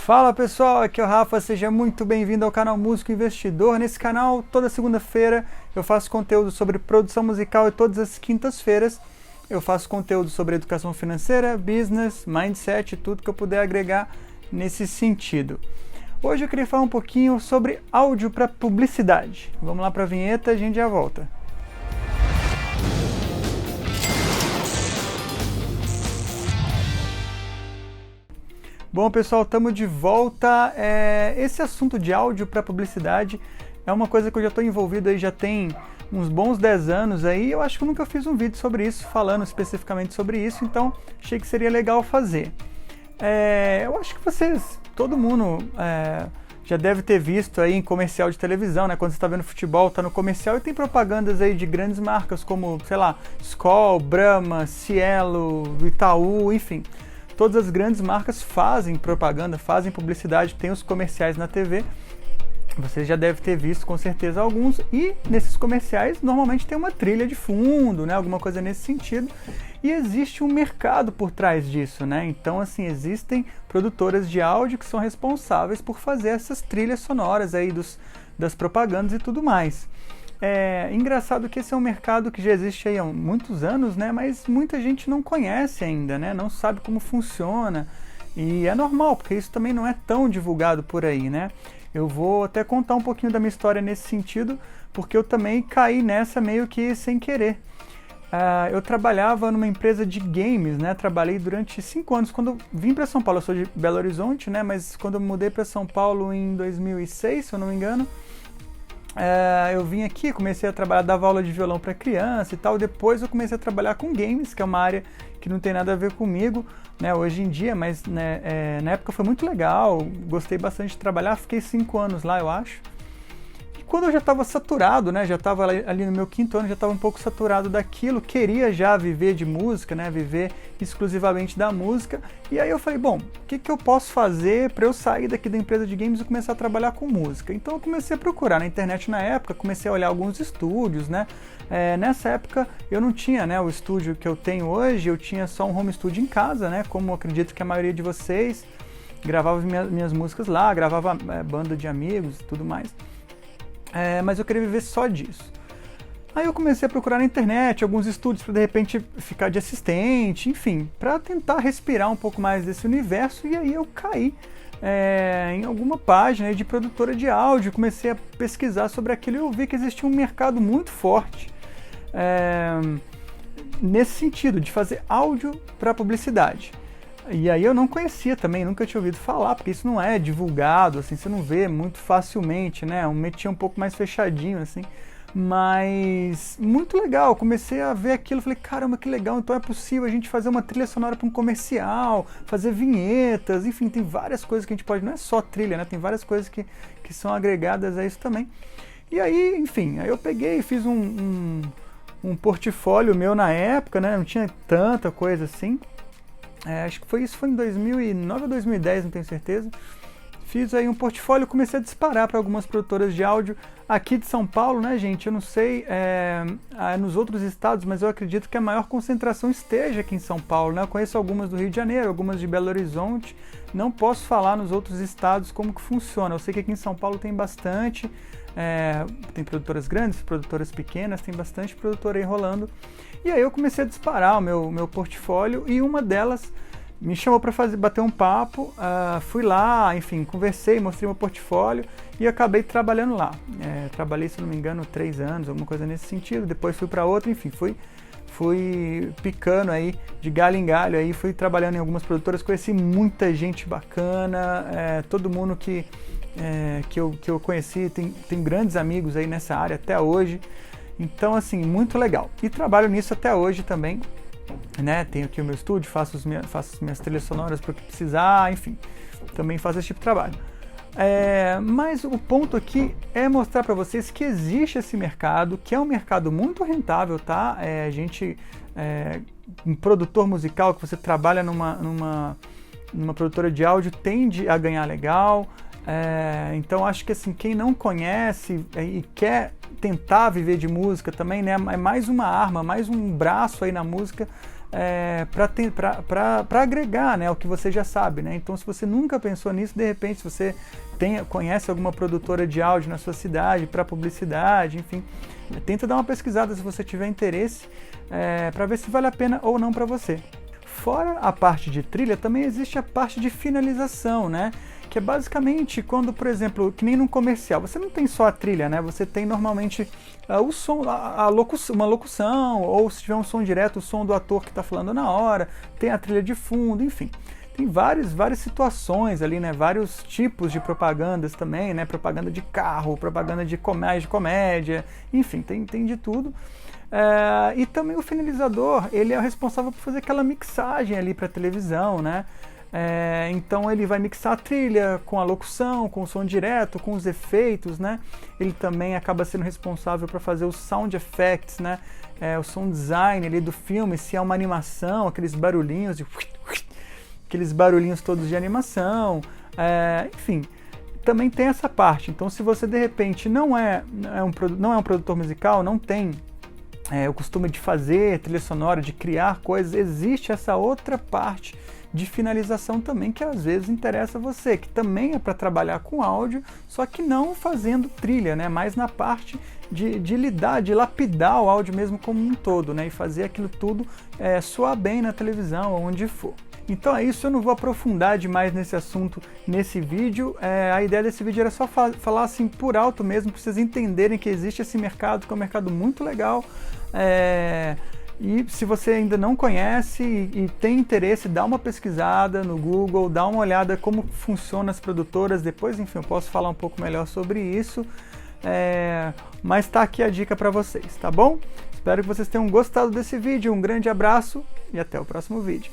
Fala pessoal, aqui é o Rafa, seja muito bem-vindo ao canal Músico Investidor. Nesse canal, toda segunda-feira eu faço conteúdo sobre produção musical e todas as quintas-feiras eu faço conteúdo sobre educação financeira, business, mindset, tudo que eu puder agregar nesse sentido. Hoje eu queria falar um pouquinho sobre áudio para publicidade. Vamos lá para a vinheta e a gente já volta. Bom pessoal, estamos de volta. Esse assunto de áudio para publicidade é uma coisa que eu já estou envolvido aí já tem uns bons 10 anos aí. Eu acho que eu nunca fiz um vídeo sobre isso, falando especificamente sobre isso, então achei que seria legal fazer. Eu acho que todo mundo já deve ter visto aí em comercial de televisão, né? Quando você está vendo futebol, está no comercial e tem propagandas aí de grandes marcas como, sei lá, Skol, Brahma, Cielo, Itaú, enfim. Todas as grandes marcas fazem propaganda, fazem publicidade, tem os comerciais na TV. Você já deve ter visto com certeza alguns, e nesses comerciais normalmente tem uma trilha de fundo, né? Alguma coisa nesse sentido, e existe um mercado por trás disso, né? Então assim, existem produtoras de áudio que são responsáveis por fazer essas trilhas sonoras aí das propagandas e tudo mais. Engraçado que esse é um mercado que já existe aí há muitos anos, né? Mas muita gente não conhece ainda, né? Não sabe como funciona, e é normal, porque isso também não é tão divulgado por aí, né? Eu vou até contar um pouquinho da minha história nesse sentido, porque eu também caí nessa meio que sem querer. Eu trabalhava numa empresa de games, né? Trabalhei durante 5 anos. Quando eu vim para São Paulo, eu sou de Belo Horizonte, né? Mas quando eu mudei para São Paulo em 2006, se eu não me engano, eu vim aqui, comecei a trabalhar, dava aula de violão para criança e tal. Depois eu comecei a trabalhar com games, que é uma área que não tem nada a ver comigo, né, hoje em dia, mas né, na época foi muito legal, gostei bastante de trabalhar, fiquei 5 anos lá, eu acho. E quando eu já estava saturado, né, já estava ali no meu 5º ano, já estava um pouco saturado daquilo, queria já viver de música, né, viver exclusivamente da música, e aí eu falei, bom, o que eu posso fazer para eu sair daqui da empresa de games e começar a trabalhar com música? Então eu comecei a procurar na internet na época, comecei a olhar alguns estúdios, né. Nessa época eu não tinha, né, o estúdio que eu tenho hoje, eu tinha só um home studio em casa, né, como eu acredito que a maioria de vocês, gravava minhas músicas lá, gravava banda de amigos e tudo mais, mas eu queria viver só disso. Aí eu comecei a procurar na internet alguns estúdios para de repente ficar de assistente, enfim, para tentar respirar um pouco mais desse universo, e aí eu caí em alguma página de produtora de áudio, comecei a pesquisar sobre aquilo e eu vi que existia um mercado muito forte nesse sentido, de fazer áudio para publicidade. E aí eu não conhecia também, nunca tinha ouvido falar, porque isso não é divulgado, assim, você não vê muito facilmente, né? Um métier um pouco mais fechadinho, assim. Mas muito legal, comecei a ver aquilo, falei, caramba, que legal, então é possível a gente fazer uma trilha sonora para um comercial, fazer vinhetas, enfim, tem várias coisas que a gente pode, não é só trilha, né? Tem várias coisas que são agregadas a isso também. E aí, enfim, aí eu peguei e fiz um portfólio meu na época, né? Não tinha tanta coisa assim. Acho que isso foi em 2009 ou 2010, não tenho certeza. Fiz aí um portfólio, comecei a disparar para algumas produtoras de áudio aqui de São Paulo, né, gente? Eu não sei nos outros estados, mas eu acredito que a maior concentração esteja aqui em São Paulo, né? Eu conheço algumas do Rio de Janeiro, algumas de Belo Horizonte. Não posso falar nos outros estados como que funciona. Eu sei que aqui em São Paulo tem bastante, tem produtoras grandes, produtoras pequenas, tem bastante produtora aí rolando. E aí eu comecei a disparar o meu portfólio, e uma delas me chamou para bater um papo, fui lá, enfim, conversei, mostrei meu portfólio e acabei trabalhando lá. Trabalhei, se não me engano, 3 anos, alguma coisa nesse sentido, depois fui para outra, enfim, fui picando aí de galho em galho, aí fui trabalhando em algumas produtoras, conheci muita gente bacana, todo mundo que eu conheci, tem grandes amigos aí nessa área até hoje, então assim, muito legal. E trabalho nisso até hoje também, né? Tenho aqui o meu estúdio, faço minhas trilhas sonoras para o que precisar, enfim, também faço esse tipo de trabalho. Mas o ponto aqui é mostrar para vocês que existe esse mercado, que é um mercado muito rentável, tá? Um produtor musical, que você trabalha numa produtora de áudio, tende a ganhar legal. Então acho que assim, quem não conhece e quer tentar viver de música também, né, é mais uma arma, mais um braço aí na música, para agregar, né, o que você já sabe, né? Então, se você nunca pensou nisso, de repente, se você conhece alguma produtora de áudio na sua cidade para publicidade, enfim, tenta dar uma pesquisada se você tiver interesse, para ver se vale a pena ou não para você. Fora a parte de trilha, também existe a parte de finalização, né? Que é basicamente quando, por exemplo, que nem num comercial, você não tem só a trilha, né? Você tem normalmente o som, uma locução, ou se tiver um som direto, o som do ator que está falando na hora, tem a trilha de fundo, enfim. Tem várias situações ali, né? Vários tipos de propagandas também, né? Propaganda de carro, propaganda de comédia, enfim, tem de tudo. E também o finalizador, ele é o responsável por fazer aquela mixagem ali para televisão, né? Então ele vai mixar a trilha com a locução, com o som direto, com os efeitos, né? Ele também acaba sendo responsável para fazer os sound effects, né? O sound design ali do filme, se é uma animação, aqueles barulhinhos todos de animação, enfim. Também tem essa parte. Então, se você de repente não é um produtor musical, não tem o costume de fazer trilha sonora, de criar coisas, existe essa outra parte de finalização também que às vezes interessa a você, que também é para trabalhar com áudio, só que não fazendo trilha, né? Mas na parte de lidar, de lapidar o áudio mesmo como um todo, né? E fazer aquilo tudo soar bem na televisão, onde for. Então é isso, eu não vou aprofundar demais nesse assunto nesse vídeo. A ideia desse vídeo era só falar assim por alto mesmo, para vocês entenderem que existe esse mercado, que é um mercado muito legal. E se você ainda não conhece e tem interesse, dá uma pesquisada no Google, dá uma olhada como funcionam as produtoras. Depois, enfim, eu posso falar um pouco melhor sobre isso. Mas tá aqui a dica para vocês, tá bom? Espero que vocês tenham gostado desse vídeo. Um grande abraço e até o próximo vídeo.